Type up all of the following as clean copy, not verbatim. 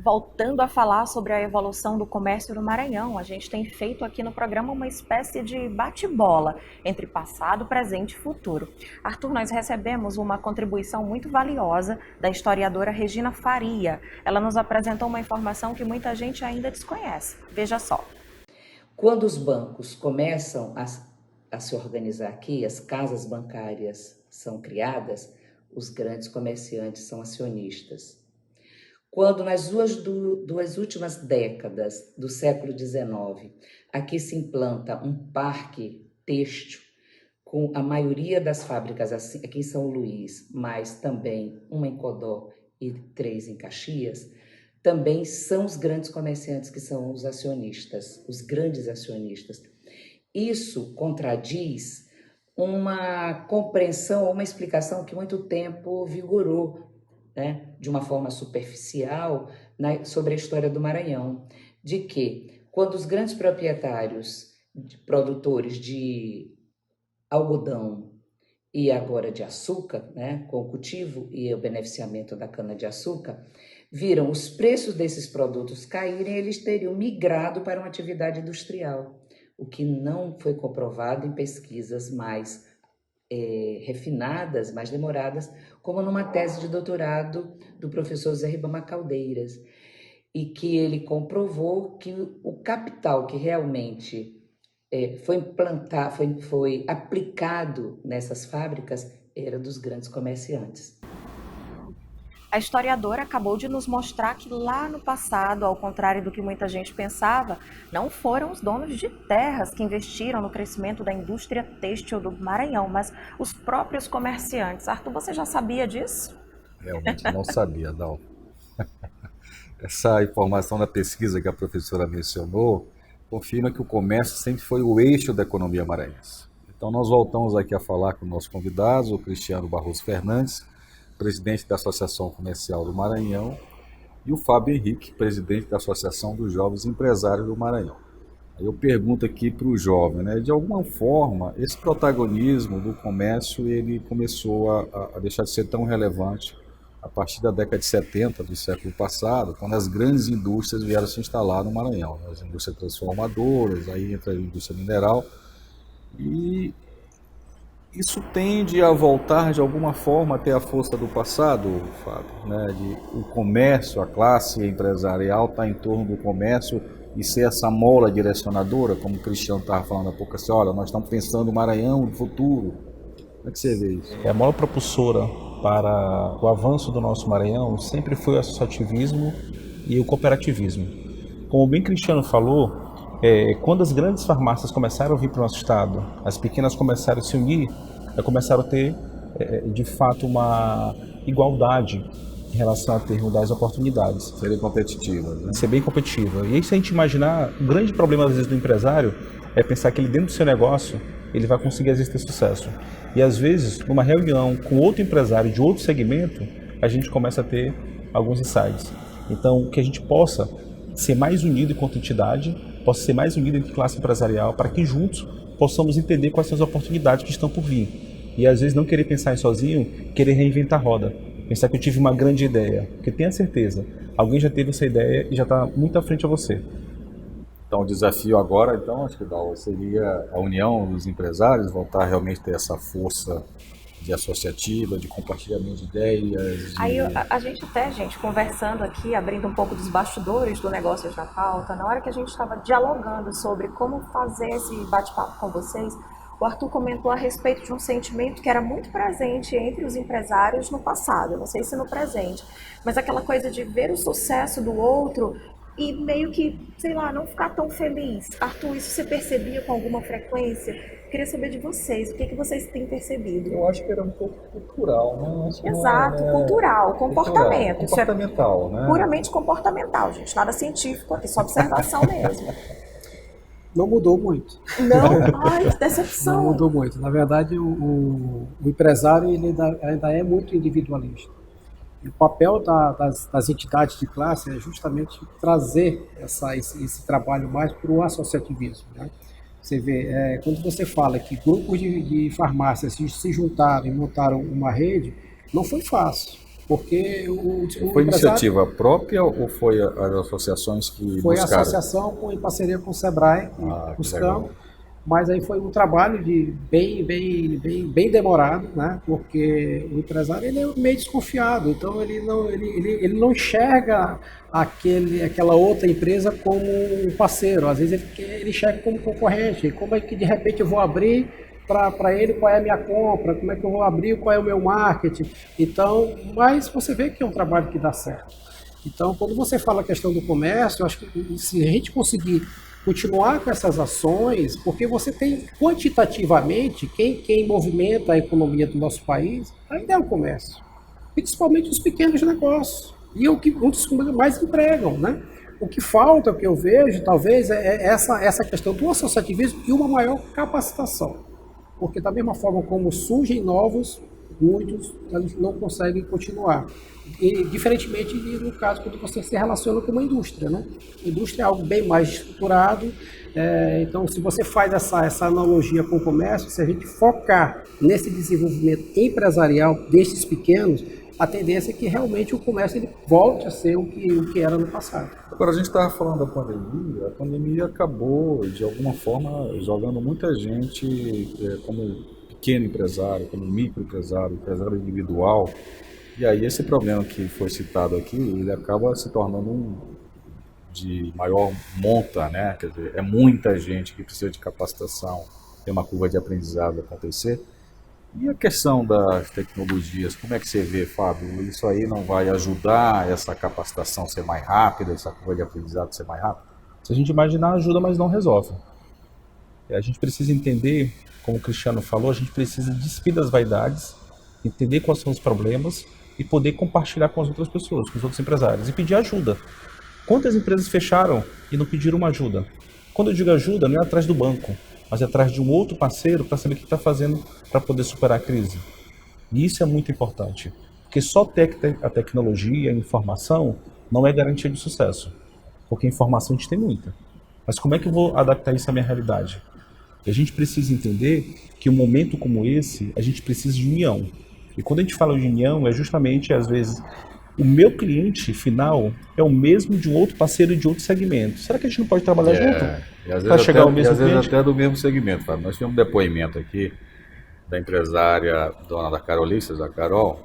Voltando a falar sobre a evolução do comércio no Maranhão, a gente tem feito aqui no programa uma espécie de bate-bola entre passado, presente e futuro. Arthur, nós recebemos uma contribuição muito valiosa da historiadora Regina Faria. Ela nos apresentou uma informação que muita gente ainda desconhece. Veja só. Quando os bancos começam a se organizar aqui, as casas bancárias são criadas, os grandes comerciantes são acionistas. Quando nas duas últimas décadas do século XIX, aqui se implanta um parque têxtil, com a maioria das fábricas aqui em São Luís, mas também uma em Codó e 3 em Caxias, também são os grandes comerciantes que são os acionistas, os grandes acionistas. Isso contradiz uma compreensão, uma explicação que muito tempo vigorou, né, de uma forma superficial, né, sobre a história do Maranhão, de que quando os grandes proprietários, produtores de algodão e agora de açúcar, né, com o cultivo e o beneficiamento da cana-de-açúcar, viram os preços desses produtos caírem, eles teriam migrado para uma atividade industrial, o que não foi comprovado em pesquisas mais refinadas, mais demoradas, como numa tese de doutorado do professor Zé Ribamar Caldeiras, e que ele comprovou que o capital que realmente foi aplicado nessas fábricas era dos grandes comerciantes. A historiadora acabou de nos mostrar que lá no passado, ao contrário do que muita gente pensava, não foram os donos de terras que investiram no crescimento da indústria têxtil do Maranhão, mas os próprios comerciantes. Arthur, você já sabia disso? Realmente não sabia, não. Essa informação da pesquisa que a professora mencionou confirma que o comércio sempre foi o eixo da economia maranhense. Então nós voltamos aqui a falar com o nosso convidado, o Cristiano Barroso Fernandes, presidente da Associação Comercial do Maranhão, e o Fábio Henrique, presidente da Associação dos Jovens Empresários do Maranhão. Aí eu pergunto aqui para o jovem, né, de alguma forma, esse protagonismo do comércio ele começou a deixar de ser tão relevante a partir da década de 70 do século passado, quando as grandes indústrias vieram se instalar no Maranhão, né, as indústrias transformadoras, aí entra a indústria mineral, e isso tende a voltar de alguma forma até a força do passado, Fábio, né? O comércio, a classe empresarial está em torno do comércio e ser essa mola direcionadora, como o Cristiano estava falando há pouco, assim, olha, nós estamos pensando no Maranhão do futuro. Como é que você vê isso? A mola propulsora para o avanço do nosso Maranhão sempre foi o associativismo e o cooperativismo. Como bem Cristiano falou, quando as grandes farmácias começaram a vir para o nosso estado, as pequenas começaram a se unir, começaram a ter, de fato, uma igualdade em relação a ter das oportunidades. Serem competitivas, né? Ser bem competitiva. E aí, se a gente imaginar, o grande problema, às vezes, do empresário é pensar que ele, dentro do seu negócio, ele vai conseguir, às vezes, ter sucesso. E, às vezes, numa reunião com outro empresário de outro segmento, a gente começa a ter alguns insights. Então, que a gente possa ser mais unido enquanto entidade, possa ser mais unido entre classe empresarial, para que juntos possamos entender quais são as oportunidades que estão por vir. E às vezes não querer pensar em sozinho, querer reinventar a roda. Pensar que eu tive uma grande ideia, porque tenha certeza, alguém já teve essa ideia e já está muito à frente a você. Então o desafio agora, então, acho que seria a união dos empresários, voltar a realmente ter essa força de associativa, de compartilhamento de ideias. Aí a gente até, conversando aqui, abrindo um pouco dos bastidores do Negócios na Pauta, na hora que a gente estava dialogando sobre como fazer esse bate-papo com vocês, o Arthur comentou a respeito de um sentimento que era muito presente entre os empresários no passado, eu não sei se no presente, mas aquela coisa de ver o sucesso do outro e meio que, sei lá, não ficar tão feliz. Arthur, isso você percebia com alguma frequência? Queria saber de vocês, o que vocês têm percebido? Eu acho que era um pouco cultural, né? Exato, cultural, comportamento. Comportamental, isso é né? Puramente comportamental, gente, nada científico aqui, só observação mesmo. Não mudou muito. Não? Ai, que decepção. Não mudou muito. Na verdade, o empresário ele ainda é muito individualista. E o papel das entidades de classe é justamente trazer esse trabalho mais para o associativismo, né? Você vê, quando você fala que grupos de farmácias se juntaram e montaram uma rede, não foi fácil. Porque o Foi empresário iniciativa própria ou foi as associações que foi a buscaram? associação em parceria com o Sebrae, que Que buscamos. legal. Mas aí foi um trabalho bem demorado, né? Porque o empresário ele é meio desconfiado, então ele não enxerga aquela outra empresa como um parceiro, às vezes ele enxerga como concorrente. Como é que de repente eu vou abrir para ele qual é a minha compra, como é que eu vou abrir, qual é o meu marketing. Então, mas você vê que é um trabalho que dá certo. Então, quando você fala a questão do comércio, eu acho que se a gente conseguir continuar com essas ações, porque você tem quantitativamente quem movimenta a economia do nosso país ainda é o comércio, principalmente os pequenos negócios, e um dos que mais empregam, né? O que falta, o que eu vejo, talvez, é essa questão do associativismo e uma maior capacitação, porque da mesma forma como surgem novos, muitos eles não conseguem continuar. E, diferentemente no caso quando você se relaciona com uma indústria, né? A indústria é algo bem mais estruturado, então se você faz essa analogia com o comércio, se a gente focar nesse desenvolvimento empresarial destes pequenos, a tendência é que realmente o comércio ele volte a ser o que era no passado. Agora, a gente estava falando da pandemia, a pandemia acabou, de alguma forma, jogando muita gente como pequeno empresário, como microempresário, empresário individual. E aí esse problema que foi citado aqui, ele acaba se tornando de maior monta, né? Quer dizer, é muita gente que precisa de capacitação, tem uma curva de aprendizado acontecer. E a questão das tecnologias, como é que você vê, Fábio? Isso aí não vai ajudar essa capacitação ser mais rápida, essa curva de aprendizado ser mais rápida? Se a gente imaginar, ajuda, mas não resolve. A gente precisa entender, como o Cristiano falou, a gente precisa despir das vaidades, entender quais são os problemas e poder compartilhar com as outras pessoas, com os outros empresários e pedir ajuda. Quantas empresas fecharam e não pediram uma ajuda? Quando eu digo ajuda, não é atrás do banco, mas é atrás de um outro parceiro para saber o que está fazendo para poder superar a crise. E isso é muito importante, porque só ter a tecnologia, a informação, não é garantia de sucesso. Porque informação a gente tem muita. Mas como é que eu vou adaptar isso à minha realidade? E a gente precisa entender que um momento como esse, a gente precisa de união. E quando a gente fala de união, é justamente, às vezes, o meu cliente final é o mesmo de um outro parceiro de outro segmento. Será que a gente não pode trabalhar junto para chegar ao mesmo cliente? Às vezes até do mesmo segmento, Fábio. Nós tivemos um depoimento aqui da empresária dona da Carolices, a Carol,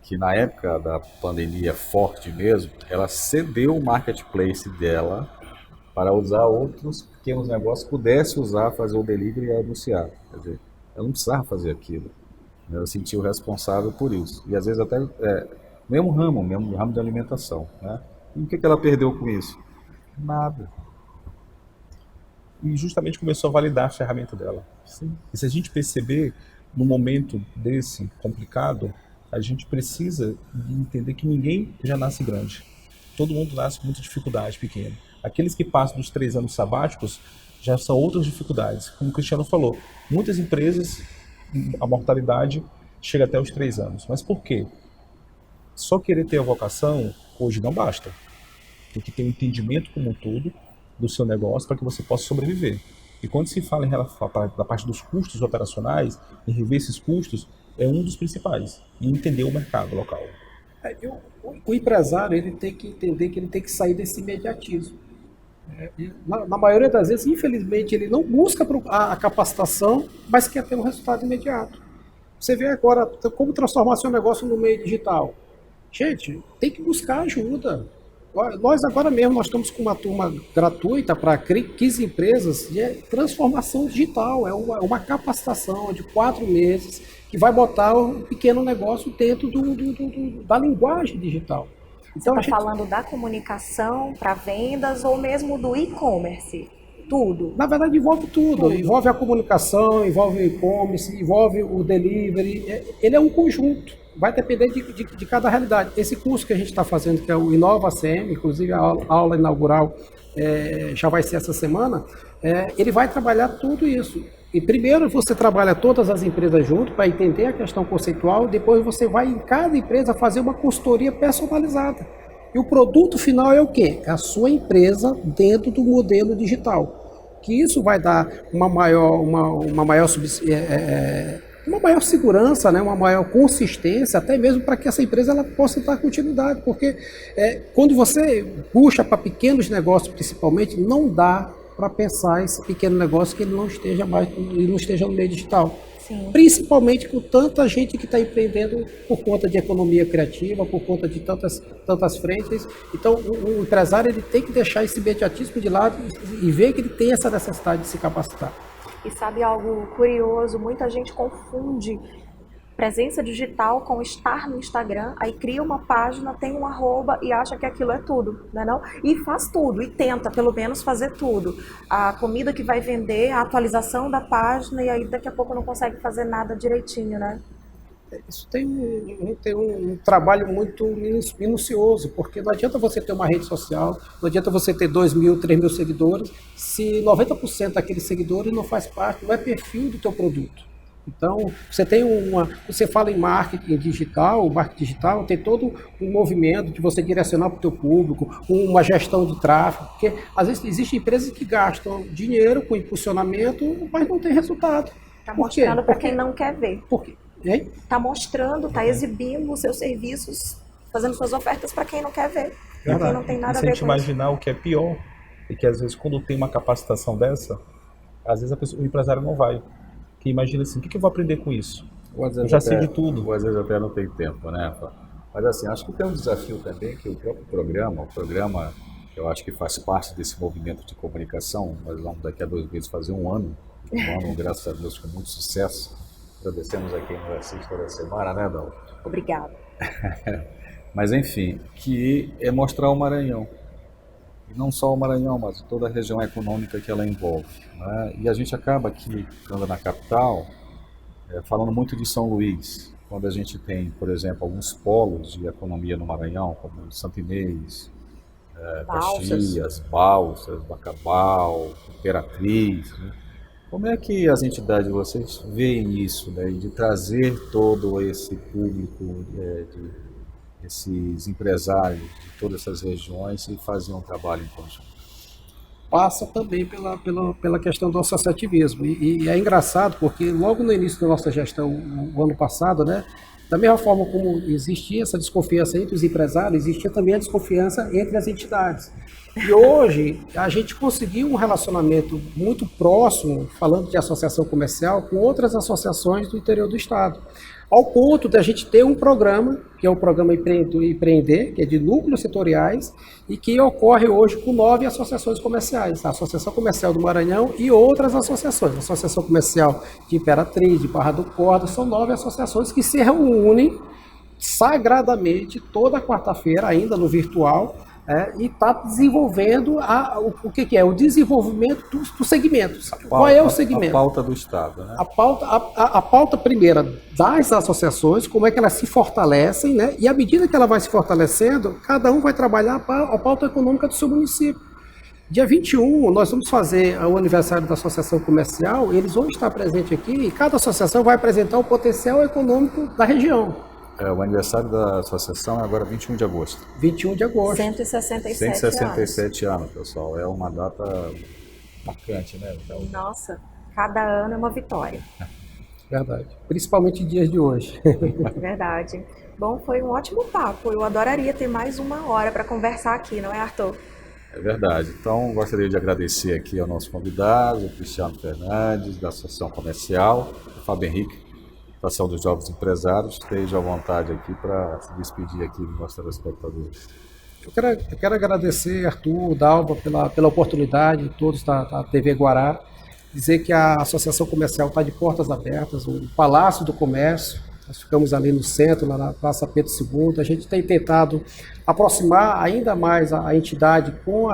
que na época da pandemia forte mesmo, ela cedeu o marketplace dela para usar outros pequenos negócios, pudesse usar, fazer o delivery e anunciar. Quer dizer, ela não precisava fazer aquilo. Ela se sentiu responsável por isso. E às vezes até mesmo ramo de alimentação. Né? E o que ela perdeu com isso? Nada. E justamente começou a validar a ferramenta dela. Sim. E se a gente perceber, num momento desse complicado, a gente precisa entender que ninguém já nasce grande. Todo mundo nasce com muita dificuldade pequena. Aqueles que passam dos 3 anos sabáticos já são outras dificuldades. Como o Cristiano falou, muitas empresas, a mortalidade chega até os 3 anos. Mas por quê? Só querer ter a vocação hoje não basta. Tem que ter um entendimento como um todo do seu negócio para que você possa sobreviver. E quando se fala em relação da parte dos custos operacionais, em rever esses custos, é um dos principais. E entender o mercado local. O empresário ele tem que entender que ele tem que sair desse imediatismo. Na maioria das vezes, infelizmente, ele não busca a capacitação, mas quer ter um resultado imediato. Você vê agora como transformar seu negócio no meio digital. Gente, tem que buscar ajuda. Nós agora mesmo nós estamos com uma turma gratuita para 15 empresas de transformação digital. É uma capacitação de 4 meses que vai botar um pequeno negócio dentro da linguagem digital. Então, você está falando da comunicação para vendas ou mesmo do e-commerce? Tudo? Na verdade, envolve tudo. Envolve a comunicação, envolve o e-commerce, envolve o delivery. Ele é um conjunto. Vai depender de cada realidade. Esse curso que a gente está fazendo, que é o Inova ACM, inclusive a aula inaugural já vai ser essa semana, ele vai trabalhar tudo isso. E primeiro você trabalha todas as empresas junto para entender a questão conceitual, depois você vai em cada empresa fazer uma consultoria personalizada. E o produto final é o quê? É a sua empresa dentro do modelo digital. Que isso vai dar uma maior uma maior segurança, né, uma maior consistência, até mesmo para que essa empresa ela possa dar continuidade, porque quando você puxa para pequenos negócios, principalmente, não dá para pensar esse pequeno negócio que ele não esteja no meio digital. Sim. Principalmente com tanta gente que está empreendendo por conta de economia criativa, por conta de tantas frentes. Então, o empresário ele tem que deixar esse imediatismo de lado e ver que ele tem essa necessidade de se capacitar. E sabe algo curioso? Muita gente confunde presença digital com estar no Instagram, aí cria uma página, tem um arroba e acha que aquilo é tudo, né não? E faz tudo, e tenta pelo menos fazer tudo. A comida que vai vender, a atualização da página, e aí daqui a pouco não consegue fazer nada direitinho, né? Isso tem um trabalho muito minucioso, porque não adianta você ter uma rede social, não adianta você ter 2.000, 3.000 seguidores, se 90% daqueles seguidores não faz parte, não é perfil do teu produto. Então, você fala em marketing digital, o marketing digital tem todo um movimento de você direcionar para o teu público, uma gestão de tráfego, porque às vezes existem empresas que gastam dinheiro com impulsionamento, mas não tem resultado. Está mostrando para quem não quer ver. Por quê? Está mostrando, está exibindo os seus serviços, fazendo suas ofertas para quem não quer ver. Para quem não tem nada a ver com isso. Imaginar o que é pior, é que às vezes quando tem uma capacitação dessa, às vezes o empresário não vai. Que imagina assim, o que eu vou aprender com isso? Eu já sei de tudo. Às vezes até não tem tempo, né? Mas assim, acho que tem um desafio também que o próprio programa, eu acho que faz parte desse movimento de comunicação. Nós vamos daqui a 2 meses fazer um ano, graças a Deus, com muito sucesso. Agradecemos a quem nos assiste toda semana, né, Dal? Obrigada. Mas enfim, que é mostrar o Maranhão. E não só o Maranhão, mas toda a região econômica que ela envolve, né? E a gente acaba aqui, quando na capital, falando muito de São Luís, quando a gente tem, por exemplo, alguns polos de economia no Maranhão, como Santo Inês, Caxias, Balsas, Bacabal, Imperatriz, né? Como é que as entidades de vocês veem isso, né, de trazer todo esse público, esses empresários de todas essas regiões e fazer um trabalho em conjunto? Passa também pela questão do associativismo. E é engraçado porque logo no início da nossa gestão, o ano passado, né, da mesma forma como existia essa desconfiança entre os empresários, existia também a desconfiança entre as entidades. E hoje a gente conseguiu um relacionamento muito próximo, falando de associação comercial, com outras associações do interior do estado. Ao ponto de a gente ter um programa, que é o programa Empreender, que é de núcleos setoriais, e que ocorre hoje com 9 associações comerciais. A Associação Comercial do Maranhão e outras associações. A Associação Comercial de Imperatriz, de Barra do Corda, são 9 associações que se reúnem sagradamente toda quarta-feira, ainda no virtual, e está desenvolvendo o que é? O desenvolvimento dos segmentos. Qual é o segmento? A pauta do Estado, né? A pauta primeira das associações, como é que elas se fortalecem, né? E à medida que ela vai se fortalecendo, cada um vai trabalhar a pauta econômica do seu município. Dia 21, nós vamos fazer o aniversário da Associação Comercial, eles vão estar presentes aqui e cada associação vai apresentar o potencial econômico da região. O aniversário da associação é agora 21 de agosto. 21 de agosto. 167 anos, pessoal. É uma data marcante, né? Então... Nossa, cada ano é uma vitória. Verdade. Principalmente em dias de hoje. Verdade. Bom, foi um ótimo papo. Eu adoraria ter mais 1 hora para conversar aqui, não é, Arthur? É verdade. Então, gostaria de agradecer aqui ao nosso convidado, o Cristiano Fernandes, da Associação Comercial, o Fábio Henrique, Associação dos Jovens Empresários. Esteja à vontade aqui para se despedir aqui dos nossos telespectadores. Eu quero agradecer, Arthur, Dalva, pela oportunidade, todos da TV Guará, dizer que a Associação Comercial está de portas abertas, o Palácio do Comércio, nós ficamos ali no centro, lá na Praça Pedro II, a gente tem tentado aproximar ainda mais a entidade com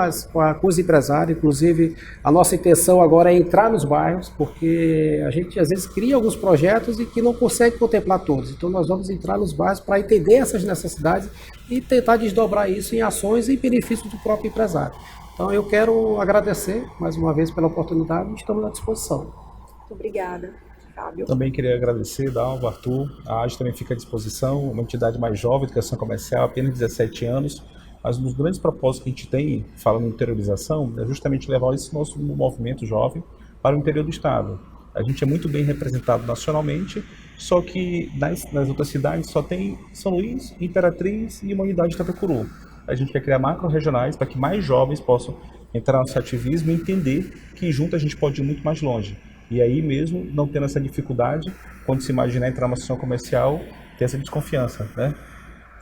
os empresários, inclusive a nossa intenção agora é entrar nos bairros, porque a gente às vezes cria alguns projetos e que não consegue contemplar todos, então nós vamos entrar nos bairros para entender essas necessidades e tentar desdobrar isso em ações em benefício do próprio empresário. Então eu quero agradecer mais uma vez pela oportunidade e estamos à disposição. Muito obrigada, Fábio. Também queria agradecer, Dalva, Arthur. A AGE também fica à disposição, uma entidade mais jovem, educação comercial, apenas 17 anos. Mas um dos grandes propósitos que a gente tem, falando em interiorização, é justamente levar esse nosso movimento jovem para o interior do estado. A gente é muito bem representado nacionalmente, só que nas outras cidades só tem São Luís, Imperatriz e uma unidade de Itapecuru. A gente quer criar macro-regionais para que mais jovens possam entrar nesse ativismo e entender que junto a gente pode ir muito mais longe. E aí mesmo, não tendo essa dificuldade, quando se imaginar entrar numa associação comercial, ter essa desconfiança, né?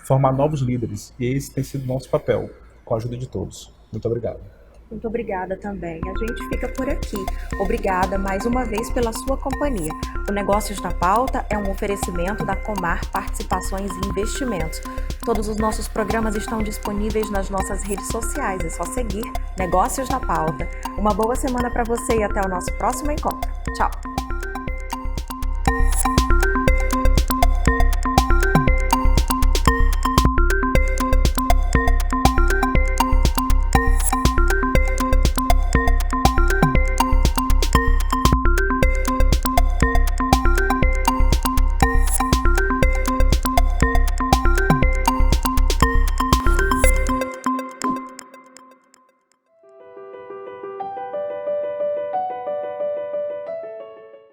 Formar novos líderes. E esse tem sido o nosso papel, com a ajuda de todos. Muito obrigado. Muito obrigada também. A gente fica por aqui. Obrigada mais uma vez pela sua companhia. O Negócios na Pauta é um oferecimento da Comar Participações e Investimentos. Todos os nossos programas estão disponíveis nas nossas redes sociais. É só seguir Negócios na Pauta. Uma boa semana para você e até o nosso próximo encontro. Tchau!